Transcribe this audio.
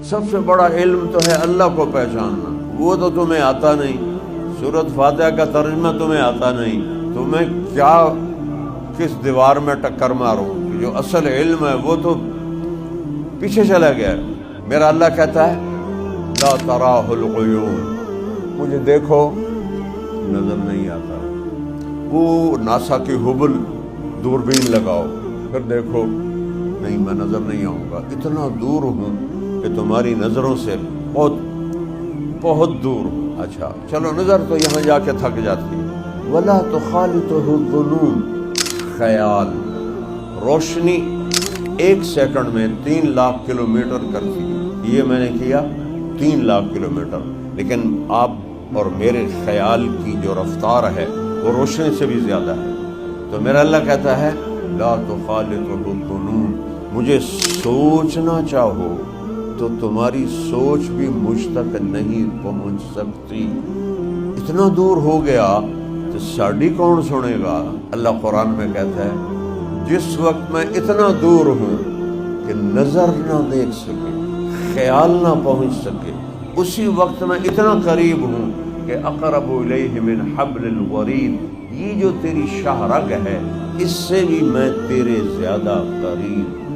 سب سے بڑا علم تو ہے اللہ کو پہچاننا، وہ تو تمہیں آتا نہیں، سورۃ فاتحہ کا ترجمہ تمہیں آتا نہیں، تمہیں کیا کس دیوار میں ٹکر مارو، جو اصل علم ہے وہ تو پیچھے چلا گیا ہے۔ میرا اللہ کہتا ہے لا تراہ العیون، مجھے دیکھو نظر نہیں آتا۔ وہ ناسا کی ہبل دوربین لگاؤ پھر دیکھو، نہیں میں نظر نہیں آؤں گا، اتنا دور ہوں کہ تمہاری نظروں سے بہت بہت دور ہوں۔ اچھا چلو نظر تو یہاں جا کے تھک جاتی ہے۔ ولا تخالطہ الظنون، خیال، روشنی 1 سیکنڈ میں 3 لاکھ کلومیٹر کرتی ہے، یہ میں نے کیا 3 لاکھ کلومیٹر، لیکن آپ اور میرے خیال کی جو رفتار ہے وہ روشنی سے بھی زیادہ ہے۔ تو میرا اللہ کہتا ہے لا تخالطہ الظنون، مجھے سوچنا چاہو تو تمہاری سوچ بھی مجھ تک نہیں پہنچ سکتی، اتنا دور ہو گیا تو ساڑی کون سنے گا؟ اللہ قرآن میں کہتا ہے جس وقت میں اتنا دور ہوں کہ نظر نہ دیکھ سکے، خیال نہ پہنچ سکے، اسی وقت میں اتنا قریب ہوں کہ اقرب الیہ من حبل الورید، یہ جو تیری شاہ رگ ہے اس سے بھی میں تیرے زیادہ قریب ہوں۔